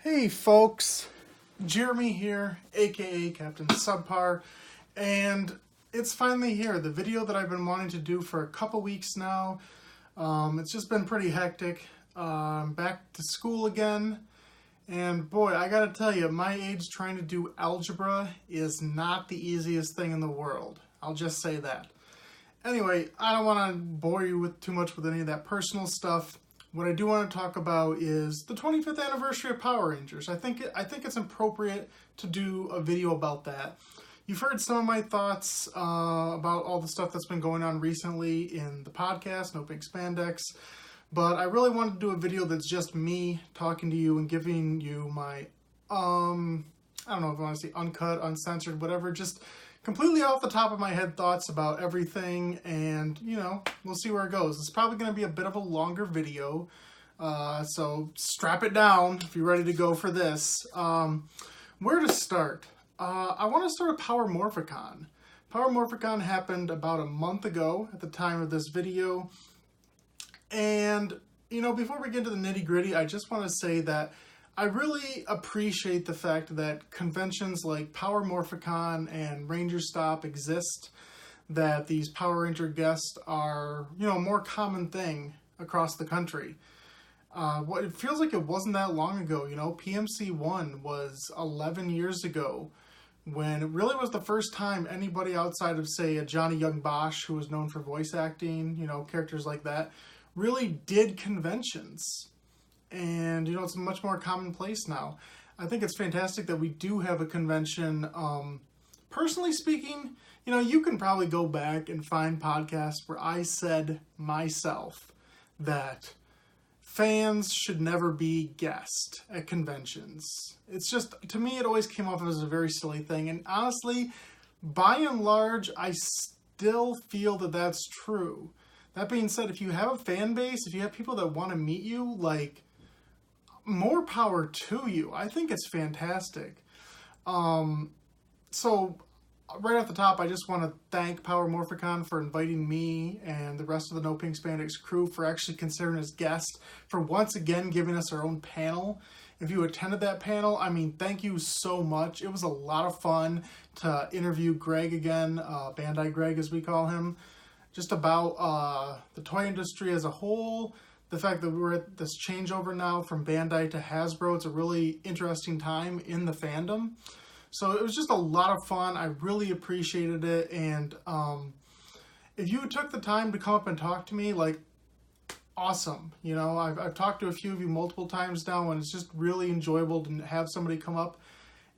Hey folks, Jeremy here, aka Captain Subpar, and it's finally here, the video that I've been wanting to do for a couple weeks now. It's just been pretty hectic. I'm back to school again, and boy, I gotta tell you, my age trying to do algebra is not the easiest thing in the world. I'll just say that. Anyway, I don't want to bore you with too much with any of that personal stuff. What I do want to talk about is the 25th anniversary of Power Rangers. I think it's appropriate to do a video about that. You've heard some of my thoughts about all the stuff that's been going on recently in the podcast, No Pink Spandex, but I really wanted to do a video that's just me talking to you and giving you my, I don't know if I want to say uncut, uncensored, whatever, just completely off the top of my head thoughts about everything, and, you know, we'll see where it goes. It's probably going to be a bit of a longer video, so strap it down if you're ready to go for this. Where to start? I want to start with Power Morphicon. Power Morphicon happened about a month ago at the time of this video, and, you know, before we get into the nitty-gritty, I just want to say that I really appreciate the fact that conventions like Power Morphicon and Ranger Stop exist, that these Power Ranger guests are, you know, a more common thing across the country. It feels like it wasn't that long ago, you know, PMC1 was 11 years ago, when it really was the first time anybody outside of, say, a Johnny Young Bosch, who was known for voice acting, you know, characters like that, really did conventions. And, you know, it's much more commonplace now. I think it's fantastic that we do have a convention. Personally speaking, you know, you can probably go back and find podcasts where I said myself that fans should never be guests at conventions. It's just, to me, it always came off as a very silly thing. And honestly, by and large, I still feel that that's true. That being said, if you have a fan base, if you have people that want to meet you, like, more power to you. I think it's fantastic. So right off the top, I just want to thank Power Morphicon for inviting me and the rest of the No Pink Spandex crew for actually considering us guests, for once again giving us our own panel. If you attended that panel, I mean, thank you so much. It was a lot of fun to interview Greg again, Bandai Greg as we call him, just about the toy industry as a whole. The fact that we're at this changeover now from Bandai to Hasbro, it's a really interesting time in the fandom. So it was just a lot of fun. I really appreciated it. And if you took the time to come up and talk to me, like, awesome. You know, I've talked to a few of you multiple times now, and it's just really enjoyable to have somebody come up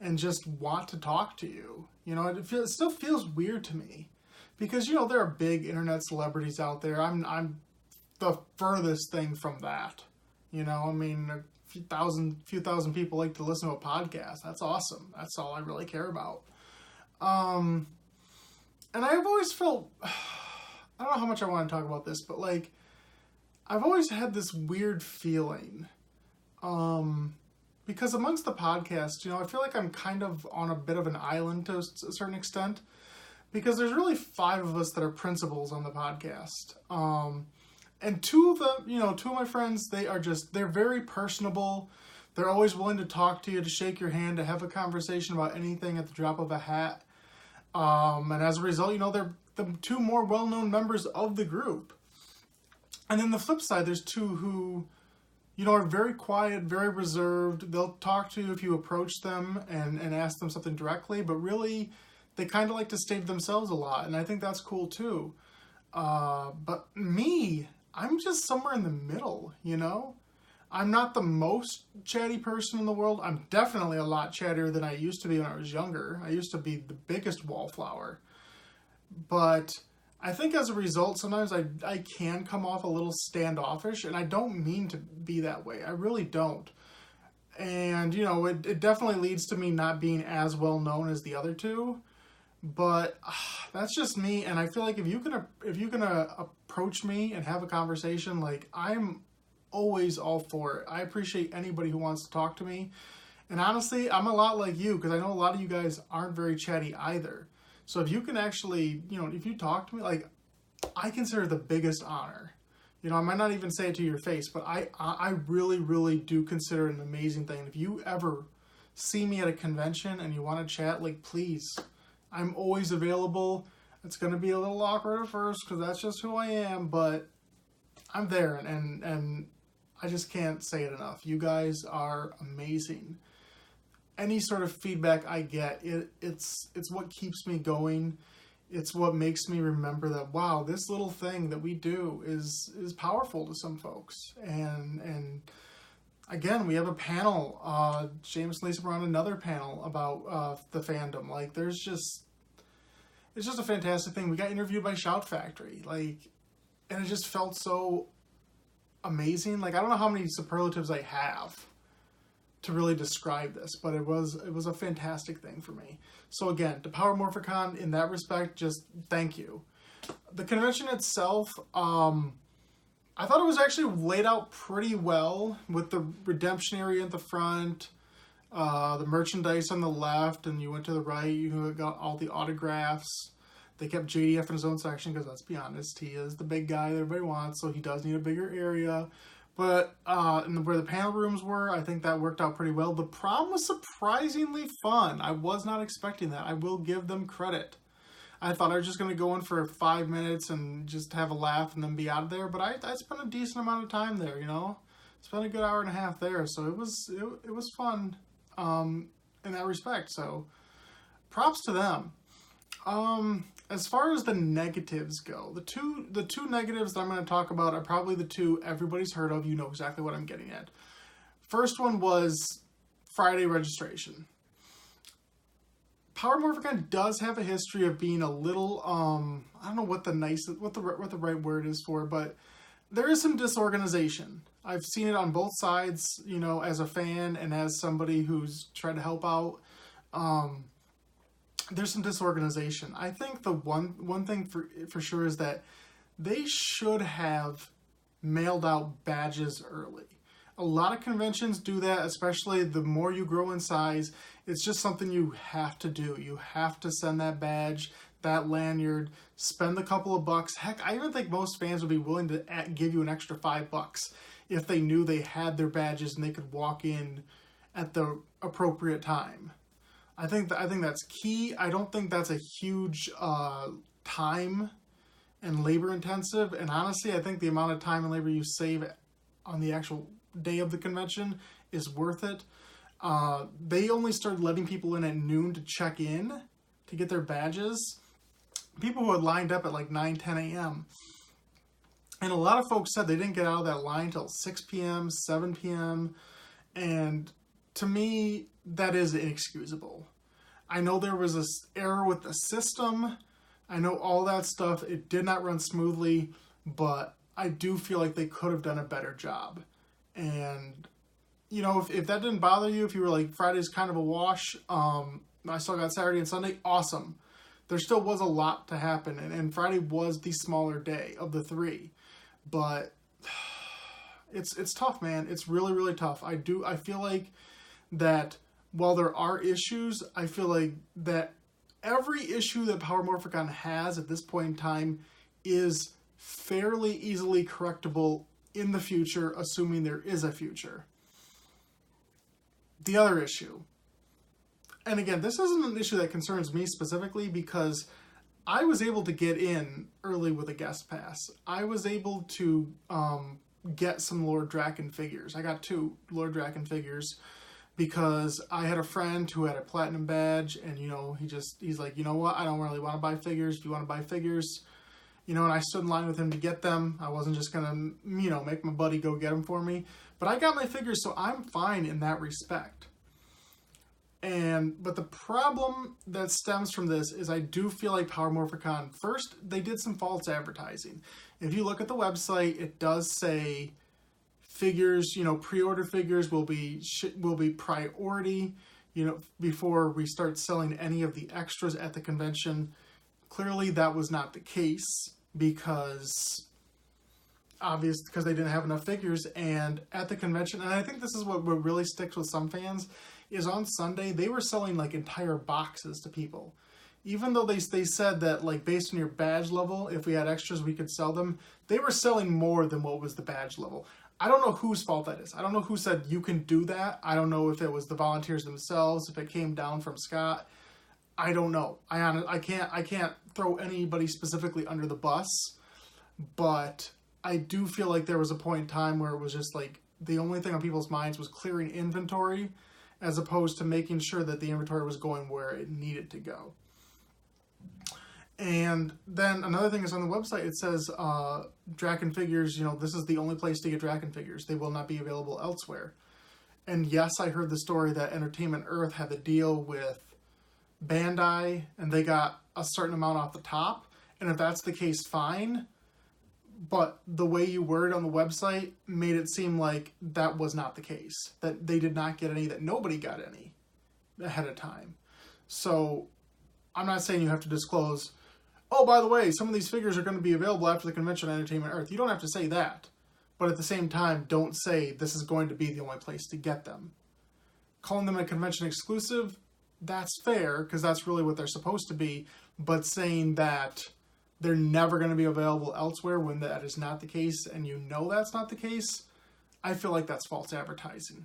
and just want to talk to you. You know, it still feels weird to me because, you know, there are big internet celebrities out there. I'm the furthest thing from that, you know. I mean, a few thousand people like to listen to a podcast. That's awesome. That's all I really care about. And I've always felt, I don't know how much I want to talk about this, but like, I've always had this weird feeling, because amongst the podcasts, you know, I feel like I'm kind of on a bit of an island to a certain extent, because there's really 5 of us that are principals on the podcast. And two of my friends, they're very personable. They're always willing to talk to you, to shake your hand, to have a conversation about anything at the drop of a hat. And as a result, you know, they're the 2 more well-known members of the group. And then the flip side, there's 2 who, you know, are very quiet, very reserved. They'll talk to you if you approach them and ask them something directly, but really, they kind of like to stay to themselves a lot, and I think that's cool too. But me, I'm just somewhere in the middle, you know? I'm not the most chatty person in the world. I'm definitely a lot chattier than I used to be when I was younger. I used to be the biggest wallflower. But I think as a result, sometimes I can come off a little standoffish, and I don't mean to be that way. I really don't. And, you know, it definitely leads to me not being as well known as the other 2. But that's just me, and I feel like if you can approach me and have a conversation, like, I'm always all for it. I appreciate anybody who wants to talk to me, and honestly, I'm a lot like you, because I know a lot of you guys aren't very chatty either. So if you can actually, you know, if you talk to me, like, I consider the biggest honor You know, I might not even say it to your face, but I really, really do consider it an amazing thing. If you ever see me at a convention and you want to chat, like, please, I'm always available. It's going to be a little awkward at first because that's just who I am, but I'm there, and I just can't say it enough. You guys are amazing. Any sort of feedback I get, it's what keeps me going. It's what makes me remember that, wow, this little thing that we do is powerful to some folks. And again, we have a panel. James and Lisa were on another panel about the fandom. Like, it's just a fantastic thing. We got interviewed by Shout Factory. Like, and it just felt so amazing. Like, I don't know how many superlatives I have to really describe this, but it was a fantastic thing for me. So again, to Power Morphicon, in that respect, just thank you. The convention itself, I thought it was actually laid out pretty well with the redemption area at the front, the merchandise on the left, and you went to the right, you got all the autographs. They kept JDF in his own section because, let's be honest, he is the big guy that everybody wants, so he does need a bigger area. But where the panel rooms were, I think that worked out pretty well. The prom was surprisingly fun. I was not expecting that. I will give them credit. I thought I was just going to go in for 5 minutes and just have a laugh and then be out of there. But I spent a decent amount of time there, you know. Spent a good hour and a half there. So it was fun in that respect. So props to them. As far as the negatives go, the two negatives that I'm going to talk about are probably the two everybody's heard of. You know exactly what I'm getting at. First one was Friday registration. Power Morphicon does have a history of being a little, I don't know what the right word is for, but there is some disorganization. I've seen it on both sides, you know, as a fan and as somebody who's tried to help out. There's some disorganization. I think the one thing for sure is that they should have mailed out badges early. A lot of conventions do that, especially the more you grow in size. It's just something you have to do. You have to send that badge, that lanyard, spend a couple of bucks. Heck, I even think most fans would be willing to give you an extra $5 if they knew they had their badges and they could walk in at the appropriate time. I think that's key. I don't think that's a huge time and labor intensive. And honestly, I think the amount of time and labor you save on the actual day of the convention is worth it. They only started letting people in at noon to check in to get their badges. People who had lined up at like 9, 10 a.m. And a lot of folks said they didn't get out of that line till 6 p.m., 7 p.m. And to me, that is inexcusable. I know there was an error with the system. I know all that stuff. It did not run smoothly, but I do feel like they could have done a better job. And, you know, if that didn't bother you, if you were like, Friday's kind of a wash, I still got Saturday and Sunday, awesome. There still was a lot to happen, and Friday was the smaller day of the three. But it's tough, man. It's really, really tough. I feel like that while there are issues, I feel like that every issue that Power Morphicon has at this point in time is fairly easily correctable in the future, assuming there is a future. The other issue, and again, this isn't an issue that concerns me specifically because I was able to get in early with a guest pass. I was able to get some Lord Draken figures. I got 2 Lord Draken figures because I had a friend who had a platinum badge, and, you know, he's like, you know what, I don't really want to buy figures. Do you want to buy figures? You know, and I stood in line with him to get them. I wasn't just going to, you know, make my buddy go get them for me. But I got my figures, so I'm fine in that respect. But the problem that stems from this is I do feel like Power Morphicon, first, they did some false advertising. If you look at the website, it does say figures, you know, pre-order figures will be priority, you know, before we start selling any of the extras at the convention. Clearly that was not the case because they didn't have enough figures. And at the convention, and I think this is what really sticks with some fans, is on Sunday they were selling like entire boxes to people. even though they said that, like, based on your badge level, if we had extras, we could sell them, they were selling more than what was the badge level. I don't know whose fault that is. I don't know who said you can do that. I don't know if it was the volunteers themselves, if it came down from Scott. I don't know. I can't throw anybody specifically under the bus, but I do feel like there was a point in time where it was just like the only thing on people's minds was clearing inventory as opposed to making sure that the inventory was going where it needed to go. And then another thing is on the website, it says Draken figures, you know, this is the only place to get Draken figures. They will not be available elsewhere. And yes, I heard the story that Entertainment Earth had the deal with Bandai and they got a certain amount off the top. And if that's the case, fine. But the way you worded on the website made it seem like that was not the case. That they did not get any, that nobody got any ahead of time. So I'm not saying you have to disclose, oh, by the way, some of these figures are going to be available after the convention on Entertainment Earth. You don't have to say that. But at the same time, don't say this is going to be the only place to get them. Calling them a convention exclusive, that's fair, because that's really what they're supposed to be. But saying that they're never going to be available elsewhere when that is not the case, and you know that's not the case, I feel like that's false advertising.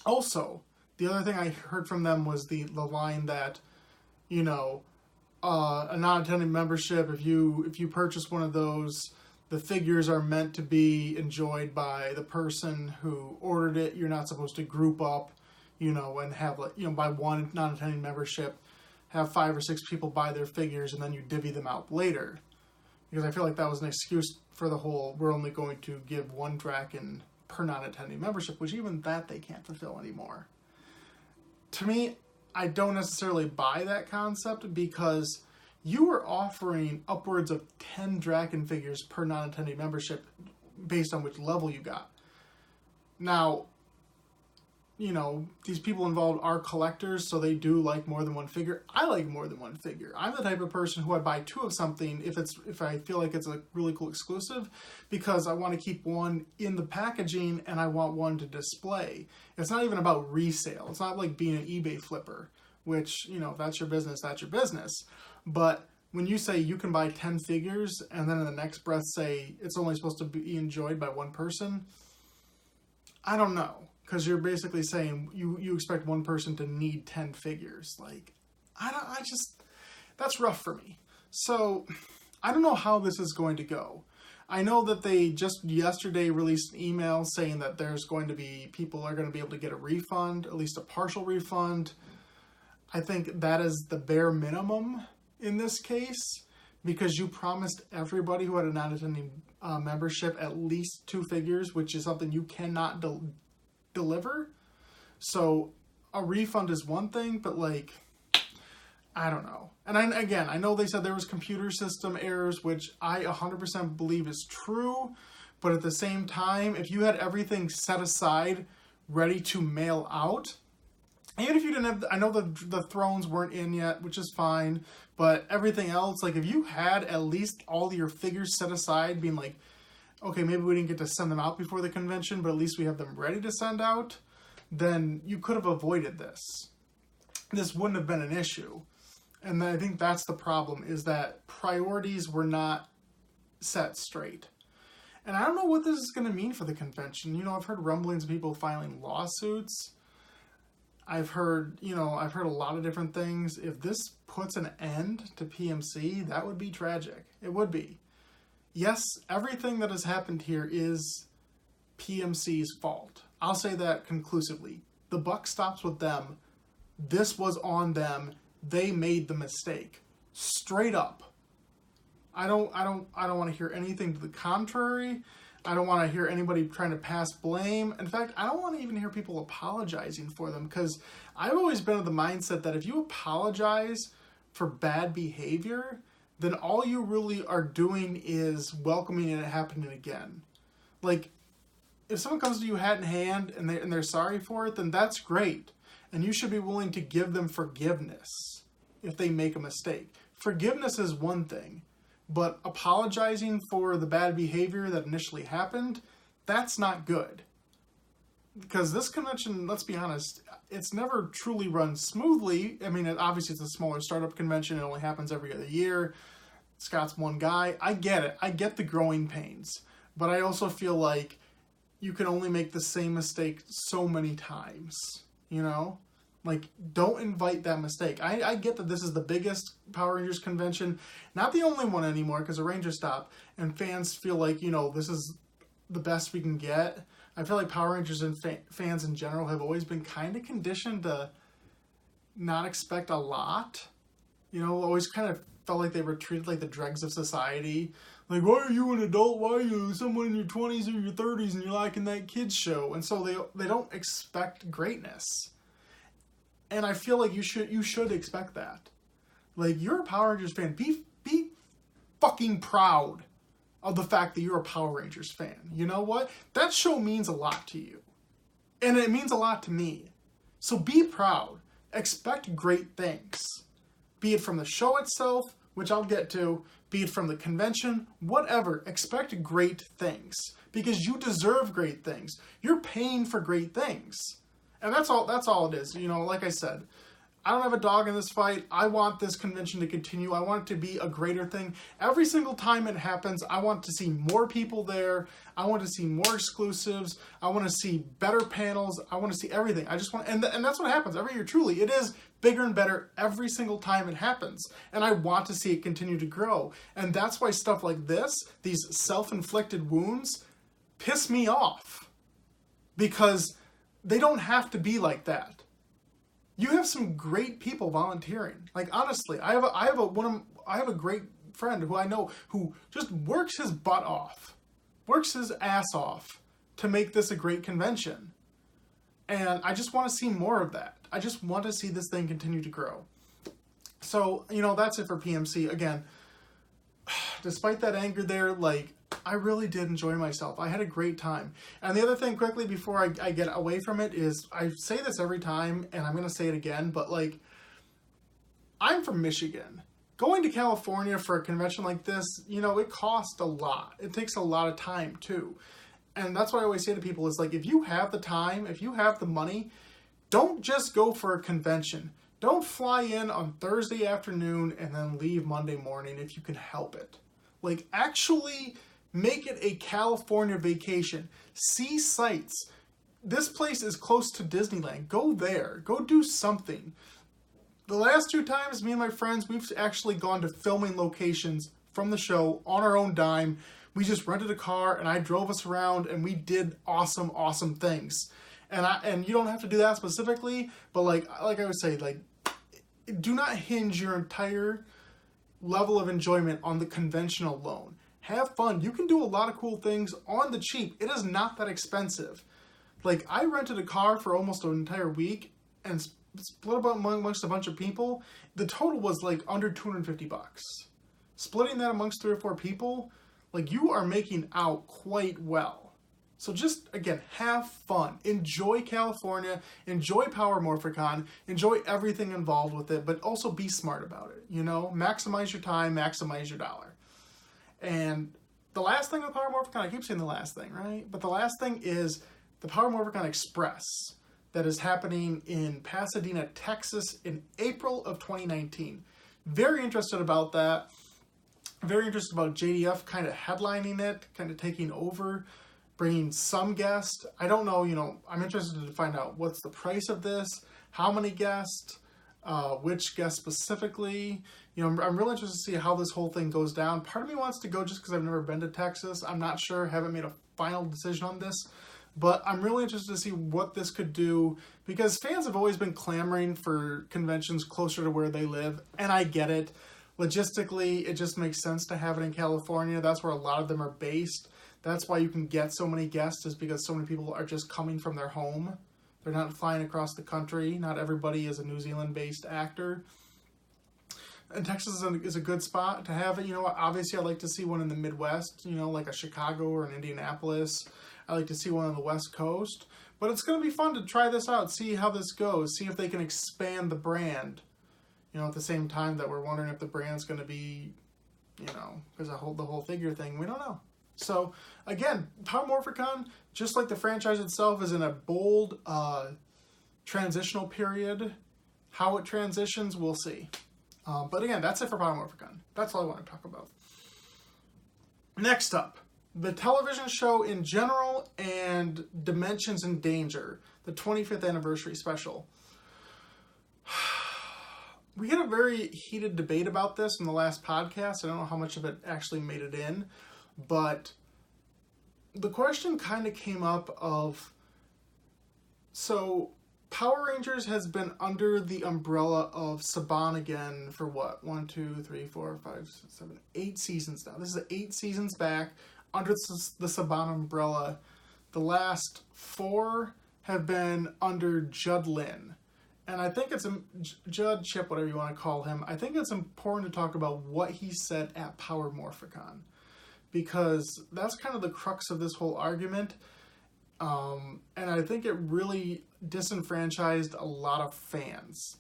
Also, the other thing I heard from them was the line that, you know, a non-attending membership, if you purchase one of those, the figures are meant to be enjoyed by the person who ordered it. You're not supposed to group up, you know, and have, like, you know, buy one non-attending membership, have 5 or 6 people buy their figures, and then you divvy them out later. Because I feel like that was an excuse for the whole, we're only going to give one Draken per non-attending membership, which even that they can't fulfill anymore. To me, I don't necessarily buy that concept, because you were offering upwards of 10 Draken figures per non-attending membership based on which level you got. Now, you know, these people involved are collectors, so they do like more than one figure. I like more than one figure. I'm the type of person who I'd buy 2 of something if I feel like it's a really cool exclusive, because I want to keep one in the packaging and I want one to display. It's not even about resale. It's not like being an eBay flipper, which, you know, if that's your business, that's your business. But when you say you can buy 10 figures and then in the next breath say it's only supposed to be enjoyed by one person, I don't know. Because you're basically saying you expect one person to need 10 figures. Like, that's rough for me. So, I don't know how this is going to go. I know that they just yesterday released an email saying that people are going to be able to get a refund, at least a partial refund. I think that is the bare minimum in this case, because you promised everybody who had a non-attending membership at least 2 figures, which is something you cannot deliver. So a refund is one thing, but like, I don't know. And I know they said there was computer system errors, which I 100% believe is true. But at the same time, if you had everything set aside, ready to mail out, even if you didn't have, I know the thrones weren't in yet, which is fine, but everything else, like if you had at least all your figures set aside, being like, okay, maybe we didn't get to send them out before the convention, but at least we have them ready to send out, then you could have avoided this. This wouldn't have been an issue. And I think that's the problem, is that priorities were not set straight. And I don't know what this is going to mean for the convention. You know, I've heard rumblings of people filing lawsuits. I've heard a lot of different things. If this puts an end to PMC, that would be tragic. It would be. Yes, everything that has happened here is PMC's fault. I'll say that conclusively. The buck stops with them. This was on them. They made the mistake. Straight up. I don't want to hear anything to the contrary. I don't want to hear anybody trying to pass blame. In fact, I don't want to even hear people apologizing for them, because I've always been of the mindset that if you apologize for bad behavior, then all you really are doing is welcoming it happening again. Like, if someone comes to you hat in hand and they're sorry for it, then that's great. And you should be willing to give them forgiveness if they make a mistake. Forgiveness is one thing, but apologizing for the bad behavior that initially happened, that's not good. because this convention, let's be honest, it's never truly run smoothly. I mean, obviously it's a smaller startup convention. It only happens every other year. Scott's one guy. I get it. I get the growing pains. But I also feel like you can only make the same mistake so many times, you know? Like, don't invite that mistake. I get that this is the biggest Power Rangers convention. Not the only one anymore, because the Rangers stopped. And fans feel like, you know, this is the best we can get. I feel like Power Rangers and fans in general have always been kind of conditioned to not expect a lot. You know, always kind of felt like they were treated like the dregs of society. Like, why are you an adult? Why are you someone in your 20s or your 30s and you're liking that kids show? And so they don't expect greatness. And I feel like you should expect that. Like, you're a Power Rangers fan. Be fucking proud of the fact that you're a Power Rangers fan. You know what? That show means a lot to you. And it means a lot to me. So be proud. Expect great things. Be it from the show itself, which I'll get to, be it from the convention, whatever. Expect great things. Because you deserve great things. You're paying for great things. And that's all it is. You know, like I said, I don't have a dog in this fight. I want this convention to continue. I want it to be a greater thing. Every single time it happens, I want to see more people there. I want to see more exclusives. I want to see better panels. I want to see everything. I just want, and that's what happens every year. Truly, it is bigger and better every single time it happens. And I want to see it continue to grow. And that's why stuff like this, these self-inflicted wounds, piss me off. Because they don't have to be like that. You have some great people volunteering. Like, honestly, I have a great friend who I know who just works his butt off, works his ass off to make this a great convention. And I just want to see more of that. I just want to see this thing continue to grow. So, you know, that's it for PMC. Again, despite that anger there, like, I really did enjoy myself. I had a great time. And the other thing, quickly, before I get away from it, is I say this every time, and I'm going to say it again, but, like, I'm from Michigan. Going to California for a convention like this, you know, it costs a lot. It takes a lot of time, too. And that's what I always say to people is, like, if you have the time, if you have the money, don't just go for a convention. Don't fly in on Thursday afternoon and then leave Monday morning if you can help it. Like, actually make it a California vacation. See sights. This place is close to Disneyland. Go there. Go do something. The last 2 times, me and my friends, we've actually gone to filming locations from the show on our own dime. We just rented a car and I drove us around and we did awesome, awesome things. And you don't have to do that specifically, but like I would say, like, do not hinge your entire level of enjoyment on the convention alone. Have fun. You can do a lot of cool things on the cheap. It is not that expensive. Like, I rented a car for almost an entire week and split up amongst a bunch of people. The total was like under $250. Splitting that amongst 3 or 4 people, like, you are making out quite well. So just, again, have fun. Enjoy California. Enjoy Power Morphicon. Enjoy everything involved with it, but also be smart about it. You know, maximize your time, maximize your dollar. And the last thing with Power Morphicon, I keep saying the last thing, right? But the last thing is the Power Morphicon Express that is happening in Pasadena, Texas in April of 2019. Very interested about that. Very interested about JDF kind of headlining it, kind of taking over, bringing some guests. I don't know, you know, I'm interested to find out what's the price of this, how many guests, which guests specifically. You know, I'm really interested to see how this whole thing goes down. Part of me wants to go just because I've never been to Texas. I'm not sure, haven't made a final decision on this. But I'm really interested to see what this could do, because fans have always been clamoring for conventions closer to where they live, and I get it. Logistically, it just makes sense to have it in California. That's where a lot of them are based. That's why you can get so many guests, is because so many people are just coming from their home. They're not flying across the country. Not everybody is a New Zealand-based actor. And Texas is a good spot to have it. You know, obviously I'd like to see one in the Midwest, you know, like a Chicago or an Indianapolis. I like to see one on the West Coast. But it's going to be fun to try this out, see how this goes, see if they can expand the brand. You know, at the same time that we're wondering if the brand's going to be, you know, because the whole figure thing, we don't know. So, again, Power Morphicon, just like the franchise itself, is in a bold transitional period. How it transitions, we'll see. But again, that's it for Power Morphicon. That's all I want to talk about. Next up, the television show in general and Dimensions in Danger, the 25th anniversary special. We had a very heated debate about this in the last podcast. I don't know how much of it actually made it in, but the question kind of came up of, so Power Rangers has been under the umbrella of Saban again for what? 1, 2, 3, 4, 5, 6, 7, 8 seasons now. This is 8 seasons back under the Saban umbrella. The last 4 have been under Judd Lynn. And I think it's Judd, Chip, whatever you want to call him. I think it's important to talk about what he said at Power Morphicon, because that's kind of the crux of this whole argument. And I think it really disenfranchised a lot of fans.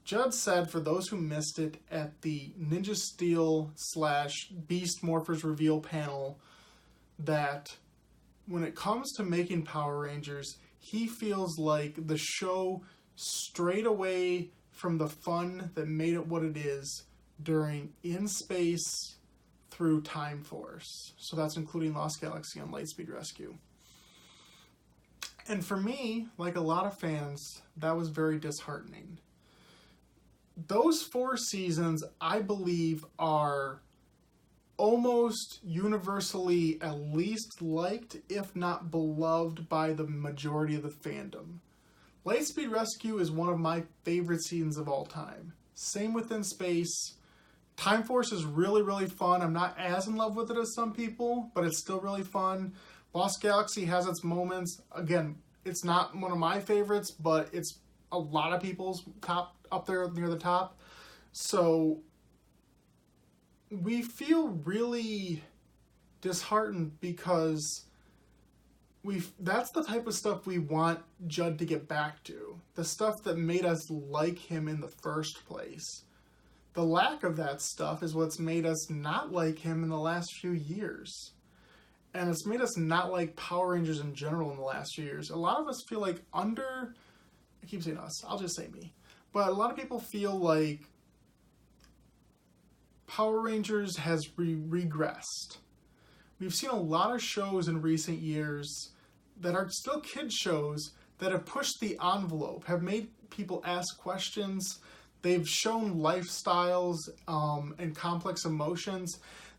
Judd said, for those who missed it, at the Ninja Steel / Beast Morphers reveal panel, that when it comes to making Power Rangers, he feels like the show strayed away from the fun that made it what it is during In Space through Time Force. So that's including Lost Galaxy and Lightspeed Rescue. And for me, like a lot of fans, that was very disheartening. Those 4 seasons, I believe, are almost universally at least liked, if not beloved, by the majority of the fandom. Lightspeed Rescue is one of my favorite seasons of all time. Same with In Space. Time Force is really, really fun. I'm not as in love with it as some people, but it's still really fun. Lost Galaxy has its moments. Again, it's not one of my favorites, but it's a lot of people's top, up there near the top. So we feel really disheartened because that's the type of stuff we want Judd to get back to. The stuff that made us like him in the first place. The lack of that stuff is what's made us not like him in the last few years. And it's made us not like Power Rangers in general in the last few years. A lot of us feel like I keep saying us, I'll just say me. But a lot of people feel like Power Rangers has regressed. We've seen a lot of shows in recent years that are still kids shows that have pushed the envelope, have made people ask questions. They've shown lifestyles and complex emotions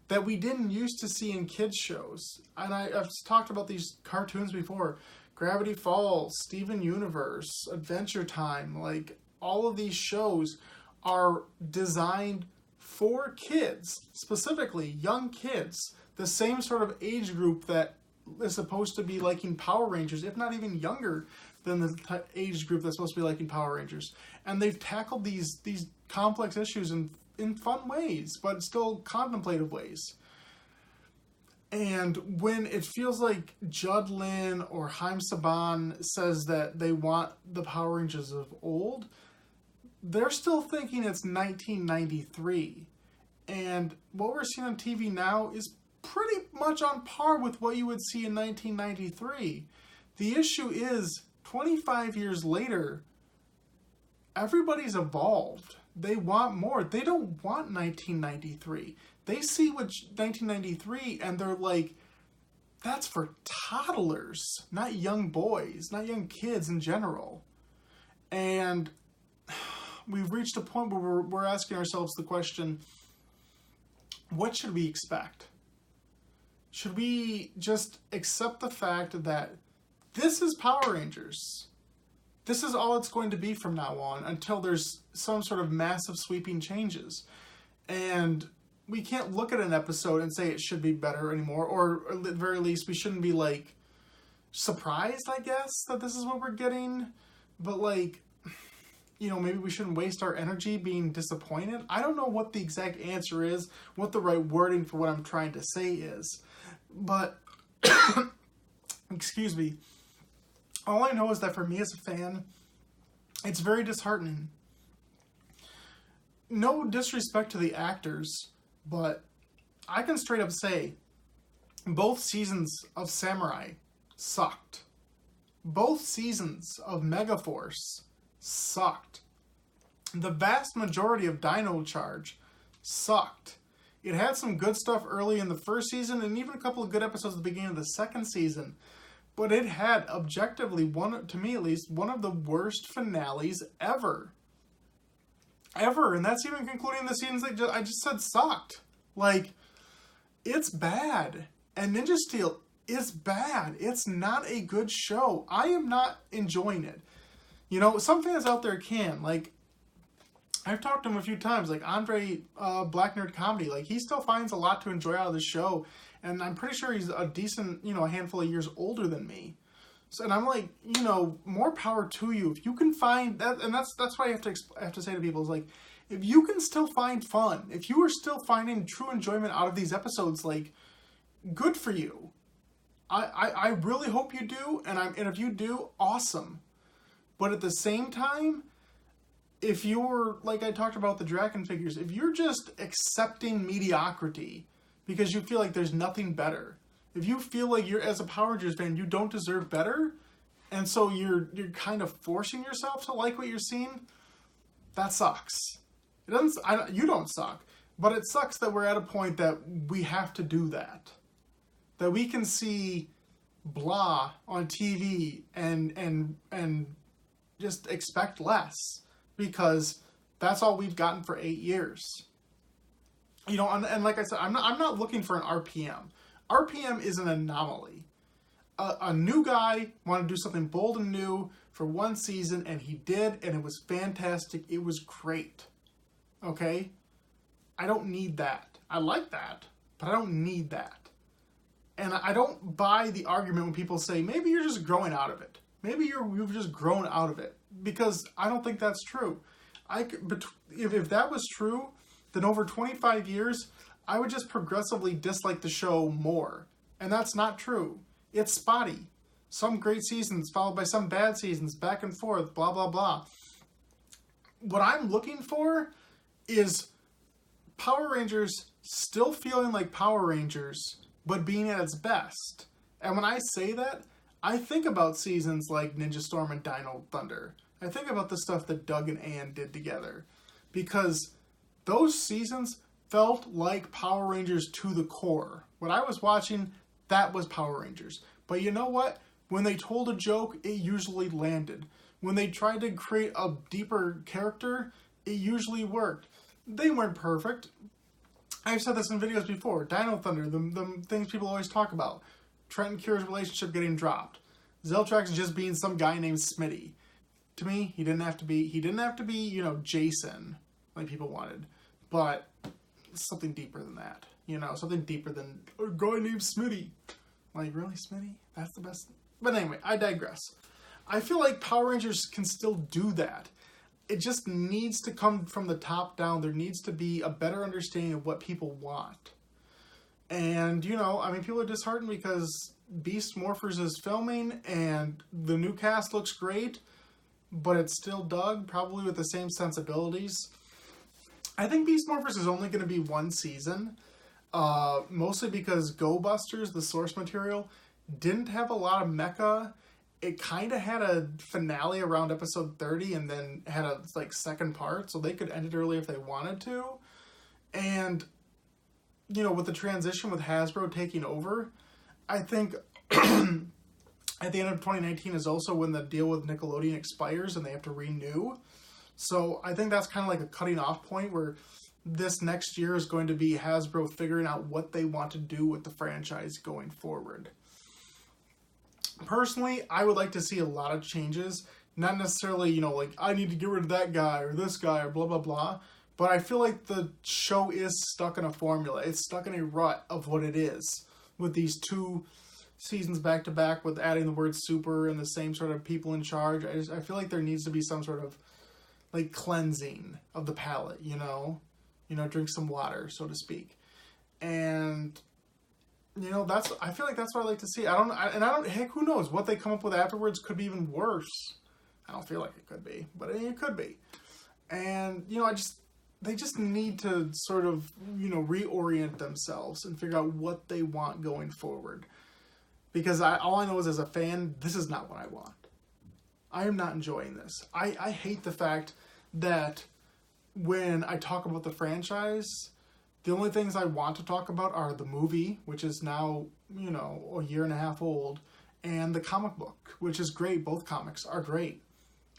that we didn't used to see in kids shows. And I've talked about these cartoons before. Gravity Falls, Steven Universe, Adventure Time, like all of these shows are designed for kids, specifically young kids, the same sort of age group that is supposed to be liking Power Rangers, if not even younger than the age group that's supposed to be liking Power Rangers. And they've tackled these complex issues in fun ways, but still contemplative ways. And when it feels like Judd Lynn or Haim Saban says that they want the Power Rangers of old, they're still thinking it's 1993. And what we're seeing on TV now is pretty much on par with what you would see in 1993. The issue is, 25 years later, everybody's evolved. They want more. They don't want 1993. They see what 1993 and they're like, that's for toddlers, not young boys, not young kids in general. And we've reached a point where we're asking ourselves the question, what should we expect? Should we just accept the fact that this is Power Rangers? This is all it's going to be from now on until there's some sort of massive sweeping changes. And we can't look at an episode and say it should be better anymore, or at the very least we shouldn't be like surprised, I guess, that this is what we're getting. But like, you know, maybe we shouldn't waste our energy being disappointed. I don't know what the exact answer is, what the right wording for what I'm trying to say is. But, excuse me, all I know is that for me as a fan, it's very disheartening. No disrespect to the actors, but I can straight up say, Both seasons of Samurai sucked. Both seasons of Megaforce sucked. The vast majority of Dino Charge sucked. It had some good stuff early in the first season and even a couple of good episodes at the beginning of the second season. But it had, objectively, to me at least, one of the worst finales ever. Ever. And that's even concluding the seasons that I just said sucked. Like, it's bad. And Ninja Steel is bad. It's not a good show. I am not enjoying it. You know, some fans out there can. Like, I've talked to him a few times. Like, Andre, Black Nerd Comedy. Like, he still finds a lot to enjoy out of the show. And I'm pretty sure he's a decent, you know, a handful of years older than me. So, and I'm like, you know, more power to you. If you can find that, and that's what I have to say to people is like, if you can still find fun, if you are still finding true enjoyment out of these episodes, like, good for you. I really hope you do, and if you do, awesome. But at the same time, if you're, like I talked about the Draken figures, if you're just accepting mediocrity because you feel like there's nothing better, if you feel like you're, as a Power Rangers fan, you don't deserve better, and so you're kind of forcing yourself to like what you're seeing, that sucks. It doesn't. You don't suck, but it sucks that we're at a point that we have to do that. That we can see blah on TV and just expect less because that's all we've gotten for 8 years. You know, and like I said, I'm not looking for an RPM. RPM is an anomaly. A new guy wanted to do something bold and new for one season, and he did, and it was fantastic. It was great. Okay? I don't need that. I like that, but I don't need that. And I don't buy the argument when people say, maybe you're just growing out of it. Maybe you've just grown out of it. Because I don't think that's true. If that was true, then over 25 years, I would just progressively dislike the show more. And that's not true. It's spotty. Some great seasons followed by some bad seasons, back and forth, blah, blah, blah. What I'm looking for is Power Rangers still feeling like Power Rangers, but being at its best. And when I say that, I think about seasons like Ninja Storm and Dino Thunder. I think about the stuff that Doug and Ann did together. Because those seasons felt like Power Rangers to the core. What I was watching, that was Power Rangers. But you know what? When they told a joke, it usually landed. When they tried to create a deeper character, it usually worked. They weren't perfect. I've said this in videos before. Dino Thunder, the things people always talk about. Trent and Kira's relationship getting dropped. Zeltrax just being some guy named Smitty. To me, he didn't have to be, you know, Jason, like people wanted. But something deeper than that. You know, something deeper than a guy named Smitty. Like, really, Smitty? That's the best? But anyway, I digress. I feel like Power Rangers can still do that. It just needs to come from the top down. There needs to be a better understanding of what people want. And, you know, I mean, people are disheartened because Beast Morphers is filming and the new cast looks great, but it's still Doug, probably with the same sensibilities. I think Beast Morphers is only going to be one season, mostly because Go Busters, the source material, didn't have a lot of mecha. It kind of had a finale around episode 30 and then had a second part, so they could end it early if they wanted to. And, you know, with the transition with Hasbro taking over, I think at the end of 2019 is also when the deal with Nickelodeon expires and they have to renew. So I think that's kind of like a cutting off point where this next year is going to be Hasbro figuring out what they want to do with the franchise going forward. Personally, I would like to see a lot of changes. Not necessarily, you know, like, I need to get rid of that guy or this guy or blah, blah, blah. But I feel like the show is stuck in a formula. It's stuck in a rut of what it is with these 2 seasons back to back with adding the word super and the same sort of people in charge. I feel like there needs to be some sort of, like, cleansing of the palate, you know? You know, drink some water, so to speak. And, you know, I feel like that's what I like to see. Heck, who knows? What they come up with afterwards could be even worse. I don't feel like it could be, but it could be. And, you know, they just need to sort of, reorient themselves and figure out what they want going forward. Because all I know is, as a fan, this is not what I want. I am not enjoying this. I hate the fact that when I talk about the franchise, the only things I want to talk about are the movie, which is now, a year and a half old, and the comic book, which is great. Both comics are great.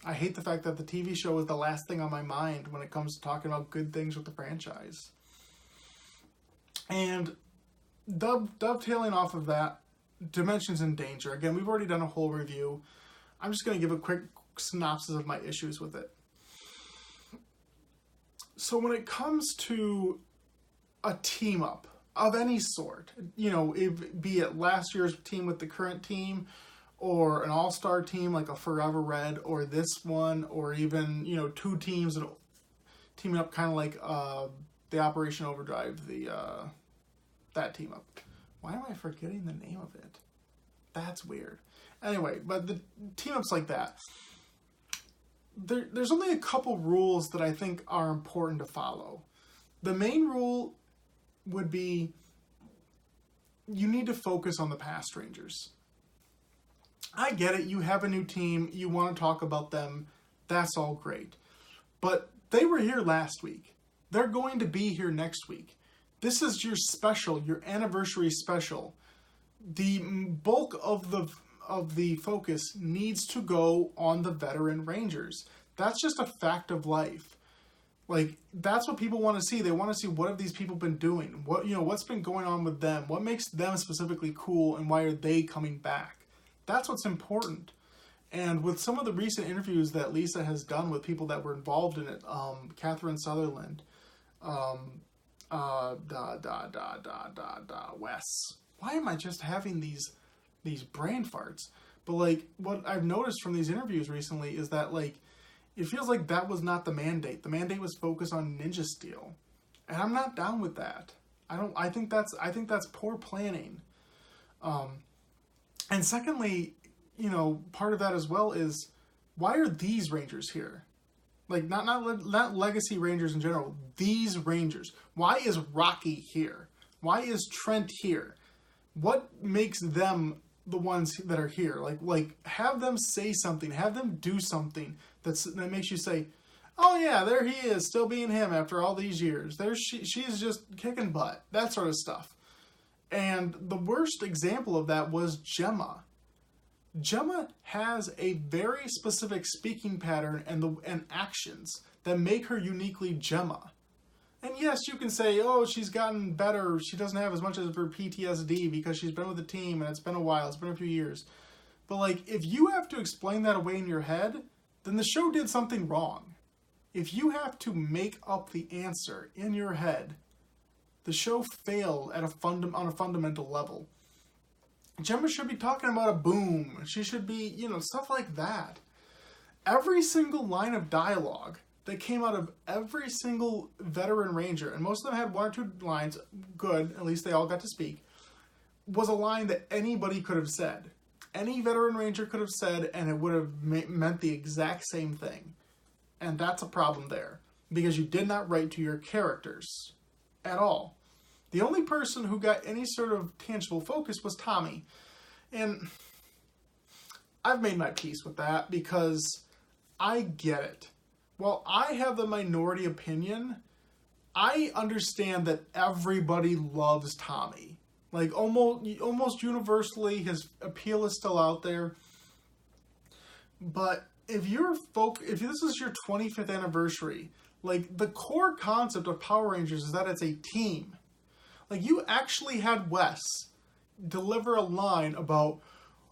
I hate the fact that the TV show is the last thing on my mind when it comes to talking about good things with the franchise. And dovetailing off of that, Dimensions in Danger. Again, we've already done a whole review. I'm just going to give a quick synopsis of my issues with it. So when it comes to a team-up of any sort, be it last year's team with the current team, or an all-star team like a Forever Red, or this one, or even, two teams teaming up kind of like the Operation Overdrive, that team-up. Why am I forgetting the name of it? That's weird. Anyway, but the team-ups like that, there's only a couple rules that I think are important to follow. The main rule would be you need to focus on the past Rangers. I get it, you have a new team, you want to talk about them, that's all great. But they were here last week. They're going to be here next week. This is your special, your anniversary special. The bulk of the focus needs to go on the veteran Rangers. That's just a fact of life. Like, that's what people want to see. They want to see, what have these people been doing? What's been going on with them? What makes them specifically cool, and why are they coming back? That's what's important. And with some of the recent interviews that Lisa has done with people that were involved in it, Catherine Sutherland, Wes. Why am I just having these brain farts? But like, what I've noticed from these interviews recently is that, like, it feels like that was not the mandate. The mandate was focused on Ninja Steel, and I'm not down with that. I think that's poor planning. And secondly, part of that as well is, why are these Rangers here? Like, not Legacy Rangers in general. These Rangers. Why is Rocky here? Why is Trent here? What makes them the ones that are here? Like have them say something. Have them do something that makes you say, oh yeah, there he is, still being him after all these years. She's just kicking butt. That sort of stuff. And the worst example of that was Gemma. Gemma has a very specific speaking pattern and actions that make her uniquely Gemma. And yes, you can say, oh, she's gotten better. She doesn't have as much of her PTSD because she's been with the team and it's been a while. It's been a few years. But like, if you have to explain that away in your head, then the show did something wrong. If you have to make up the answer in your head, the show failed on a fundamental level. Gemma should be talking about a boom. She should be, stuff like that. Every single line of dialogue that came out of every single veteran Ranger, and most of them had one or two lines, good, at least they all got to speak, was a line that anybody could have said. Any veteran Ranger could have said, and it would have meant the exact same thing. And that's a problem there, because you did not write to your characters at all. The only person who got any sort of tangible focus was Tommy. And I've made my peace with that, because I get it. While I have the minority opinion, I understand that everybody loves Tommy. Like, almost universally, his appeal is still out there. But if this is your 25th anniversary, like, the core concept of Power Rangers is that it's a team. Like, you actually had Wes deliver a line about,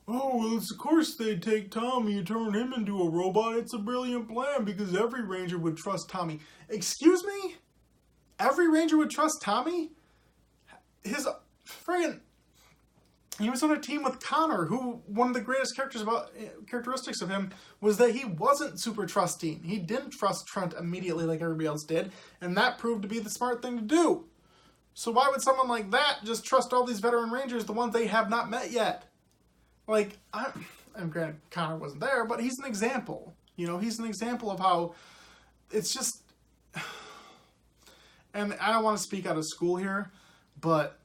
oh, well, of course they'd take Tommy and turn him into a robot. It's a brilliant plan because every Ranger would trust Tommy. Excuse me? Every Ranger would trust Tommy? He was on a team with Connor, who, one of the greatest characteristics of him was that he wasn't super trusting. He didn't trust Trent immediately like everybody else did, and that proved to be the smart thing to do. So why would someone like that just trust all these veteran Rangers, the ones they have not met yet? Like, and granted, Connor wasn't there, but he's an example. He's an example of how it's just... and I don't want to speak out of school here, but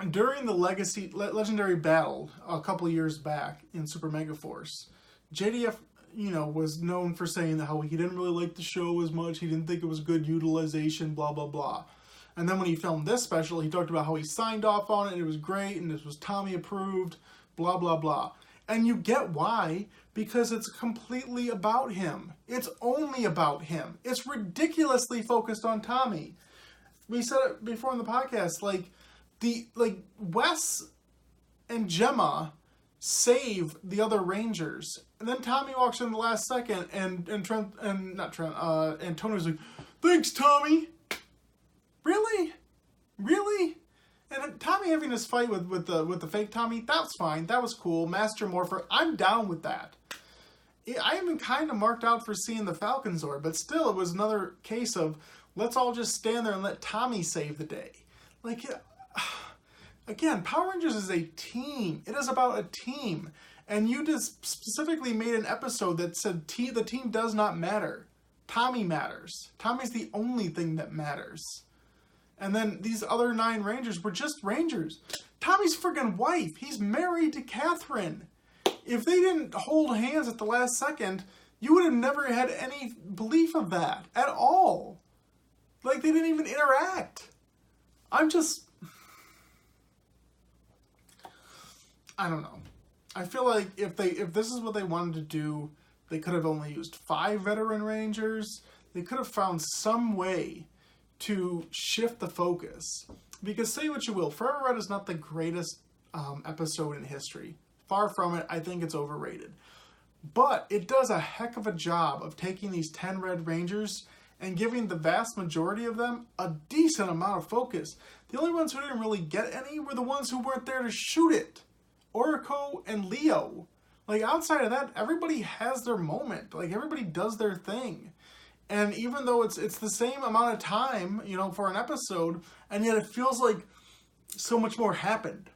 during the legendary battle a couple years back in Super Mega Force, JDF, was known for saying that how he didn't really like the show as much, he didn't think it was good utilization, blah, blah, blah. And then when he filmed this special, he talked about how he signed off on it, and it was great, and this was Tommy approved, blah, blah, blah. And you get why, because it's completely about him. It's only about him. It's ridiculously focused on Tommy. We said it before in the podcast, Wes and Gemma save the other Rangers, and then Tommy walks in the last second, and Tony's like, "Thanks, Tommy." Really? And Tommy having this fight with the fake Tommy, that's fine. That was cool. Master Morpher, I'm down with that. I even kind of marked out for seeing the Falcon Zord, but still, it was another case of let's all just stand there and let Tommy save the day. Again, Power Rangers is a team. It is about a team. And you just specifically made an episode that said the team does not matter. Tommy matters. Tommy's the only thing that matters. And then these other 9 Rangers were just Rangers. Tommy's friggin' wife. He's married to Catherine. If they didn't hold hands at the last second, you would have never had any belief of that at all. They didn't even interact. I don't know. I feel like if this is what they wanted to do, they could have only used 5 veteran Rangers. They could have found some way to shift the focus. Because say what you will, Forever Red is not the greatest episode in history. Far from it. I think it's overrated. But it does a heck of a job of taking these 10 Red Rangers and giving the vast majority of them a decent amount of focus. The only ones who didn't really get any were the ones who weren't there to shoot it. Orko and Leo. Outside of that, everybody has their moment. Everybody does their thing. And even though it's the same amount of time, for an episode, and yet it feels like so much more happened.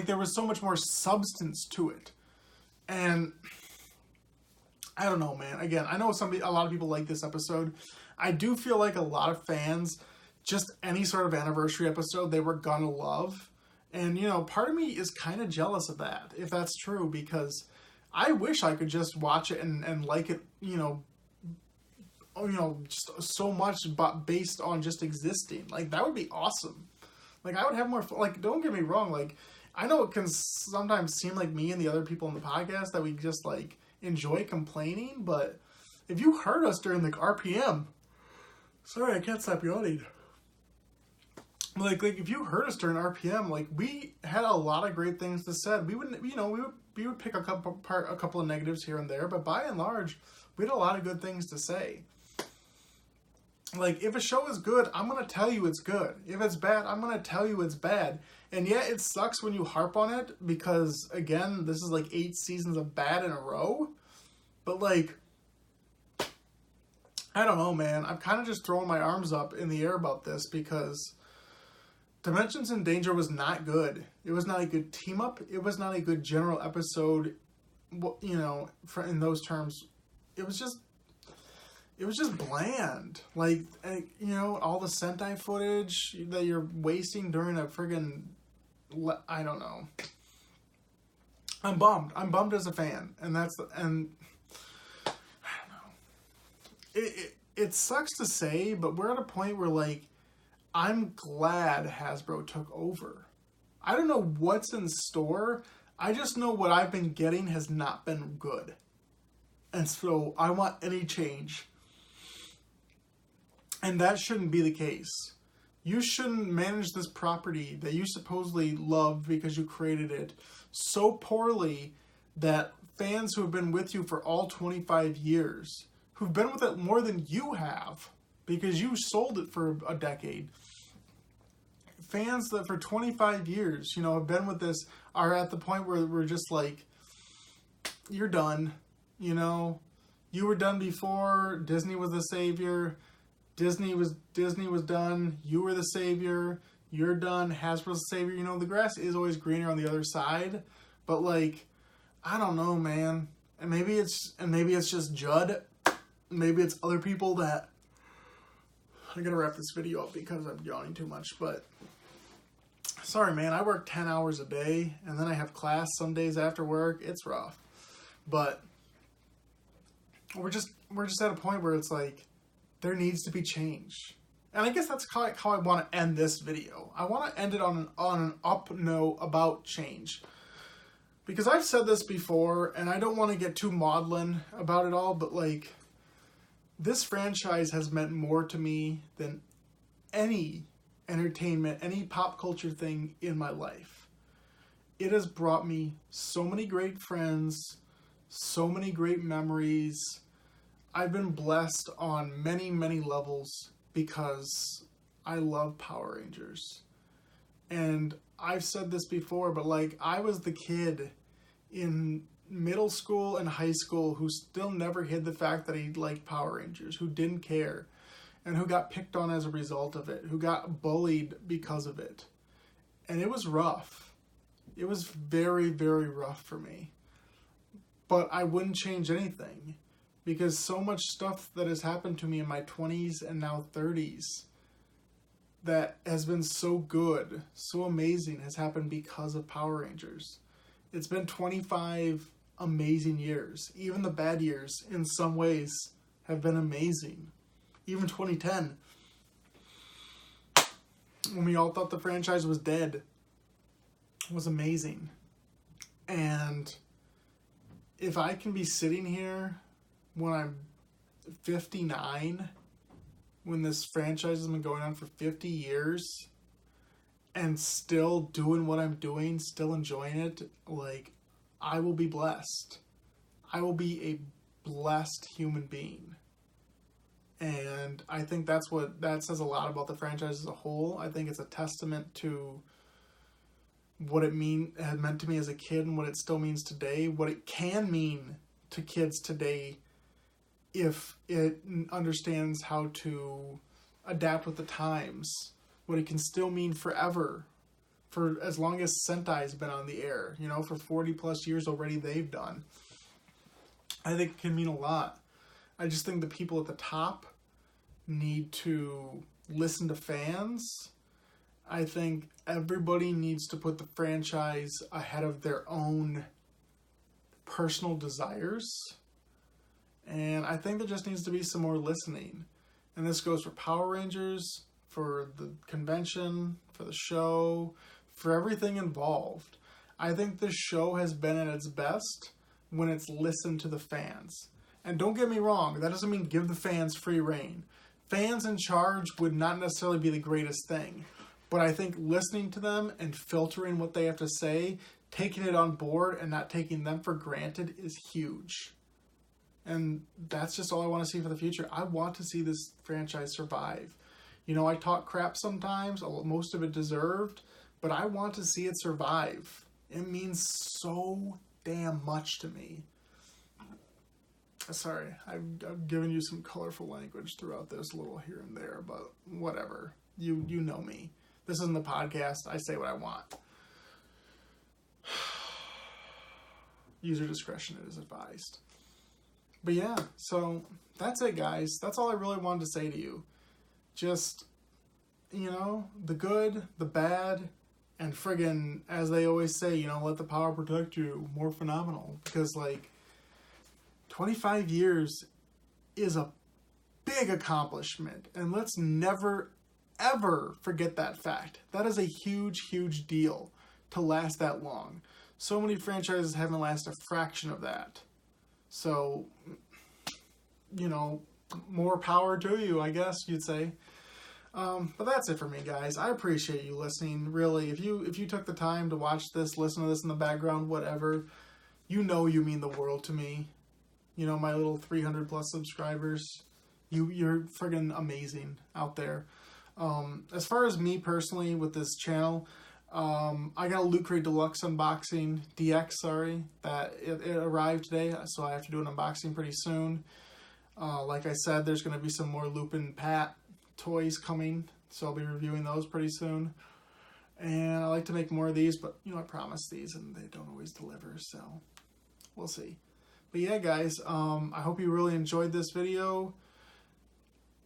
There was so much more substance to it. And I don't know, man. Again, I know a lot of people like this episode. I do feel like a lot of fans, just any sort of anniversary episode, they were gonna love. And, part of me is kind of jealous of that, if that's true, because I wish I could just watch it and like it, just so much based on just existing. That would be awesome. I would have more fun. Don't get me wrong, I know it can sometimes seem like me and the other people in the podcast that we just, enjoy complaining, but if you heard us during, RPM, sorry, I can't stop yawning. If you heard us during RPM, we had a lot of great things to say. We wouldn't, we would pick a couple of negatives here and there, but by and large, we had a lot of good things to say. If a show is good, I'm going to tell you it's good. If it's bad, I'm going to tell you it's bad. And yeah, it sucks when you harp on it because, again, this is 8 seasons of bad in a row. But, I don't know, man. I'm kind of just throwing my arms up in the air about this because Dimensions in Danger was not good. It was not a good team-up. It was not a good general episode, in those terms. It was just bland. All the Sentai footage that you're wasting during a friggin', I don't know. I'm bummed. I'm bummed as a fan. And I don't know. It sucks to say, but we're at a point where, I'm glad Hasbro took over. I don't know what's in store. I just know what I've been getting has not been good. And so I want any change. And that shouldn't be the case. You shouldn't manage this property that you supposedly love because you created it so poorly that fans who have been with you for all 25 years, who've been with it more than you have, because you sold it for a decade, fans that for 25 years, have been with this, are at the point where we're just you're done. You were done before. Disney was the savior. Disney was done. You were the savior. You're done. Hasbro's the savior. The grass is always greener on the other side. But I don't know, man. And maybe it's just Judd. Maybe it's other people that I gotta wrap this video up because I'm yawning too much, but sorry, man. I work 10 hours a day, and then I have class some days after work. It's rough, but we're just at a point where it's like there needs to be change, and I guess that's how I want to end this video. I want to end it on an up note about change, because I've said this before, and I don't want to get too maudlin about it all, but like, this franchise has meant more to me than any entertainment, any pop culture thing in my life. It has brought me so many great friends, so many great memories. I've been blessed on many, many levels because I love Power Rangers. And I've said this before, but like, I was the kid in middle school and high school who still never hid the fact that he liked Power Rangers, who didn't care, and who got picked on as a result of it, who got bullied because of it. And it was rough. It was very, very rough for me. But I wouldn't change anything, because so much stuff that has happened to me in my 20s and now 30s that has been so good, so amazing, has happened because of Power Rangers. It's been 25 amazing years. Even the bad years, in some ways, have been amazing. Even 2010, when we all thought the franchise was dead, was amazing. And if I can be sitting here when I'm 59, when this franchise has been going on for 50 years, and still doing what I'm doing, still enjoying it, like, I will be blessed. I will be a blessed human being. And I think that says a lot about the franchise as a whole. I think it's a testament to what it had meant to me as a kid and what it still means today, what it can mean to kids today if it understands how to adapt with the times, what it can still mean forever, for as long as Sentai's been on the air, you know, for 40 plus years already they've done. I think it can mean a lot. I just think the people at the top need to listen to fans. I think everybody needs to put the franchise ahead of their own personal desires. And I think there just needs to be some more listening. And this goes for Power Rangers, for the convention, for the show, for everything involved. I think this show has been at its best when it's listened to the fans. And don't get me wrong, that doesn't mean give the fans free reign. Fans in charge would not necessarily be the greatest thing. But I think listening to them and filtering what they have to say, taking it on board and not taking them for granted is huge. And that's just all I want to see for the future. I want to see this franchise survive. You know, I talk crap sometimes, most of it deserved, but I want to see it survive. It means so damn much to me. Sorry, I've given you some colorful language throughout this, a little here and there, but whatever. You know me. This isn't the podcast. I say what I want. User discretion is advised. But yeah, so that's it, guys. That's all I really wanted to say to you. Just, you know, the good, the bad, and friggin', as they always say, you know, let the power protect you. More phenomenal. Because, like, 25 years is a big accomplishment. And let's never, ever forget that fact. That is a huge, huge deal to last that long. So many franchises haven't lasted a fraction of that. So, you know, more power to you, I guess you'd say. But that's it for me, guys. I appreciate you listening. Really, if you took the time to watch this, listen to this in the background, whatever, you know you mean the world to me. You know, my little 300 plus subscribers. You're friggin' amazing out there. As far as me personally with this channel, I got a Loot Crate Deluxe unboxing, that it arrived today, so I have to do an unboxing pretty soon. Like I said, there's going to be some more Lupin Pat toys coming, so I'll be reviewing those pretty soon. And I like to make more of these, but, you know, I promise these, and they don't always deliver, so we'll see. But yeah, guys, I hope you really enjoyed this video.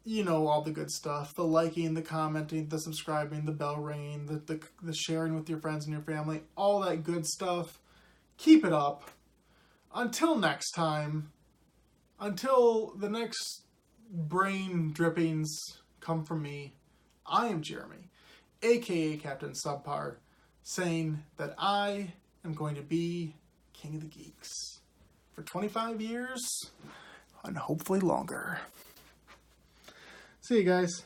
you know, all the good stuff. The liking, the commenting, the subscribing, the bell ringing, the sharing with your friends and your family. All that good stuff. Keep it up. Until next time. Until the next brain drippings come from me. I am Jeremy, aka Captain Subpar, saying that I am going to be King of the Geeks for 25 years and hopefully longer. See you guys.